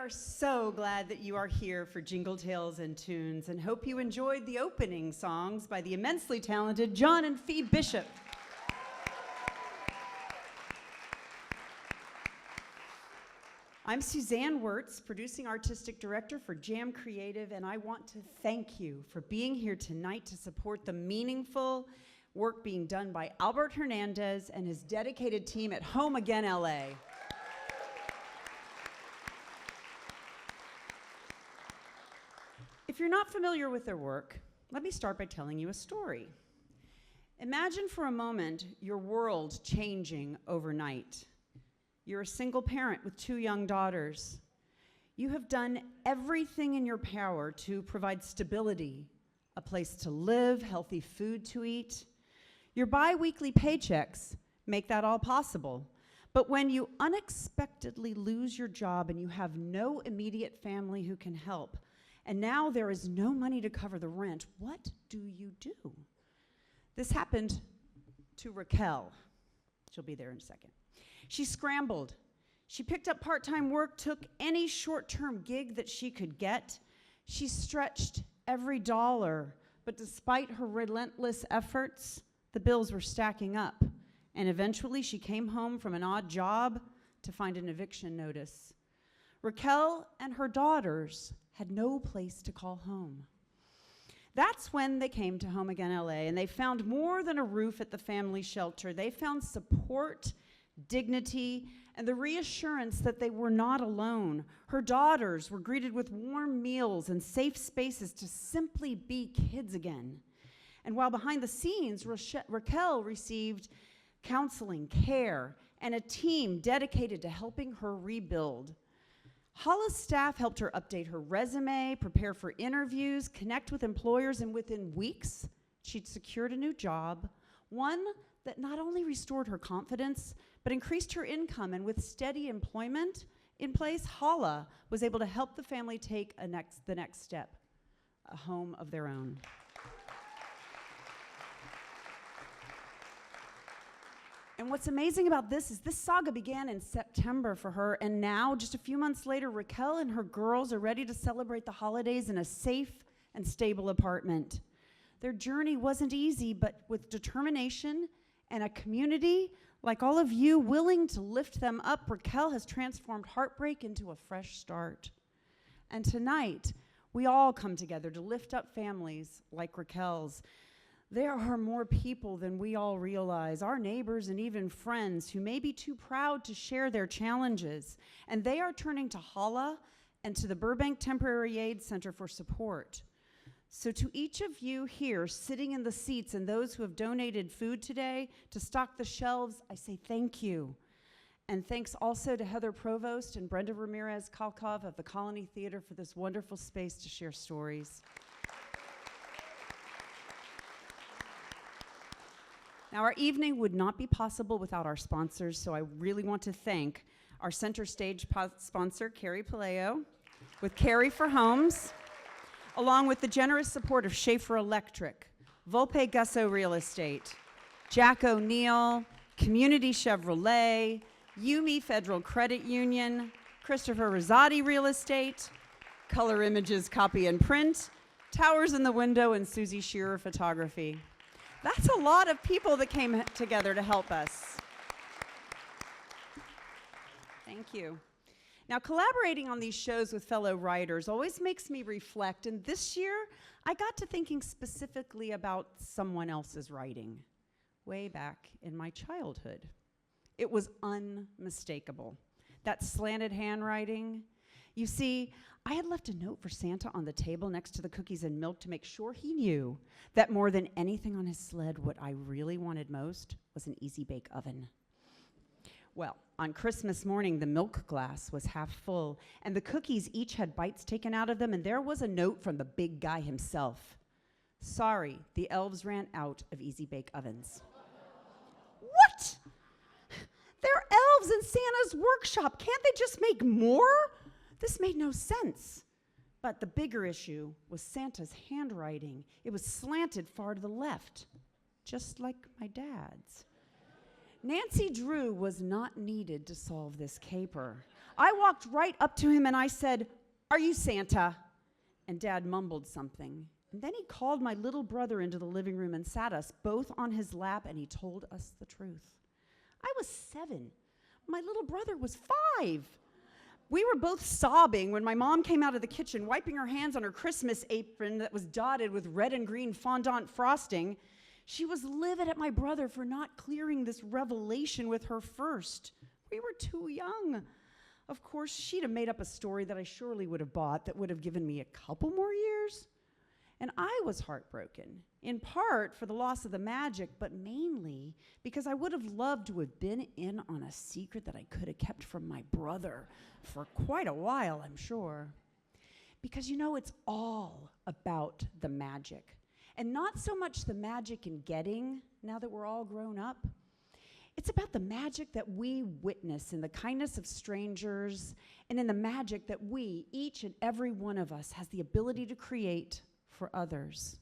are so glad that you are here for Jingle Tales and Tunes and hope you enjoyed the opening songs by the immensely talented John and Fee Bishop. I'm Suzanne Weerts, Producing Artistic Director for Jam Creative, and I want to thank you for being here tonight to support the meaningful work being done by Albert Hernandez and his dedicated team at Home Again LA. If you're not familiar with their work, let me start by telling you a story. Imagine for a moment your world changing overnight. You're a single parent with 2 young daughters. You have done everything in your power to provide stability, a place to live, healthy food to eat. Your bi-weekly paychecks make that all possible. But when you unexpectedly lose your job and you have no immediate family who can help, and now there is no money to cover the rent, what do you do? This happened to Raquel. She'll be there in a second. She scrambled. She picked up part-time work, took any short-term gig that she could get. She stretched every dollar, but despite her relentless efforts, the bills were stacking up. And eventually she came home from an odd job to find an eviction notice. Raquel and her daughters had no place to call home. That's when they came to Home Again LA, and they found more than a roof at the family shelter. They found support, dignity, and the reassurance that they were not alone. Her daughters were greeted with warm meals and safe spaces to simply be kids again. And while behind the scenes, Raquel received counseling, care, and a team dedicated to helping her rebuild. HALA's staff helped her update her resume, prepare for interviews, connect with employers, and within weeks, she'd secured a new job, one that not only restored her confidence, but increased her income. And with steady employment in place, HALA was able to help the family take the next step, a home of their own. And what's amazing about this is this saga began in September for her, and now, just a few months later, Raquel and her girls are ready to celebrate the holidays in a safe and stable apartment. Their journey wasn't easy, but with determination and a community like all of you willing to lift them up, Raquel has transformed heartbreak into a fresh start. And tonight, we all come together to lift up families like Raquel's. There are more people than we all realize, our neighbors and even friends who may be too proud to share their challenges, and they are turning to HALA and to the Burbank Temporary Aid Center for support. So to each of you here sitting in the seats and those who have donated food today to stock the shelves, I say thank you. And thanks also to Heather Provost and Brenda Ramirez-Kalkov of the Colony Theater for this wonderful space to share stories. Now, our evening would not be possible without our sponsors, so I really want to thank our center stage sponsor, Carrie Paleo, with Carrie for Homes, along with the generous support of Schaefer Electric, Volpe Gusso Real Estate, Jack O'Neill, Community Chevrolet, Yumi Federal Credit Union, Christopher Rosati Real Estate, Color Images Copy and Print, Towers in the Window, and Susie Shearer Photography. That's a lot of people that came together to help us. Thank you. Now, collaborating on these shows with fellow writers always makes me reflect, and this year, I got to thinking specifically about someone else's writing, way back in my childhood. It was unmistakable. That slanted handwriting. You see, I had left a note for Santa on the table next to the cookies and milk to make sure he knew that more than anything on his sled, what I really wanted most was an easy bake oven. Well, on Christmas morning, the milk glass was half full, and the cookies each had bites taken out of them, and there was a note from the big guy himself. Sorry, the elves ran out of easy bake ovens. What? They're elves in Santa's workshop. Can't they just make more? This made no sense. But the bigger issue was Santa's handwriting. It was slanted far to the left, just like my dad's. Nancy Drew was not needed to solve this caper. I walked right up to him and I said, "Are you Santa?" And Dad mumbled something. And then he called my little brother into the living room and sat us both on his lap, and he told us the truth. I was 7. My little brother was 5. We were both sobbing when my mom came out of the kitchen, wiping her hands on her Christmas apron that was dotted with red and green fondant frosting. She was livid at my brother for not clearing this revelation with her first. We were too young. Of course, she'd have made up a story that I surely would have bought that would have given me a couple more years. And I was heartbroken, in part for the loss of the magic, but mainly because I would have loved to have been in on a secret that I could have kept from my brother for quite a while, I'm sure. Because you know, it's all about the magic. And not so much the magic in getting, now that we're all grown up. It's about the magic that we witness in the kindness of strangers and in the magic that we, each and every one of us, has the ability to create for others.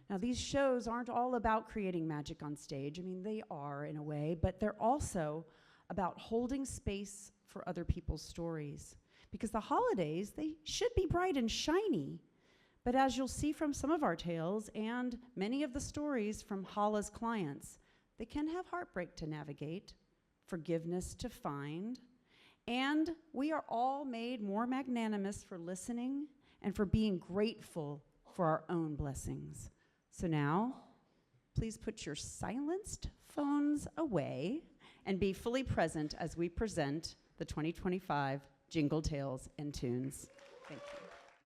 Now, these shows aren't all about creating magic on stage. I mean, they are in a way, but they're also about holding space for other people's stories. Because the holidays, they should be bright and shiny. But as you'll see from some of our tales and many of the stories from HALA's clients, they can have heartbreak to navigate, forgiveness to find, and we are all made more magnanimous for listening and for being grateful for our own blessings. So now, please put your silenced phones away and be fully present as we present the 2025 Jingle Tales and Tunes. Thank you.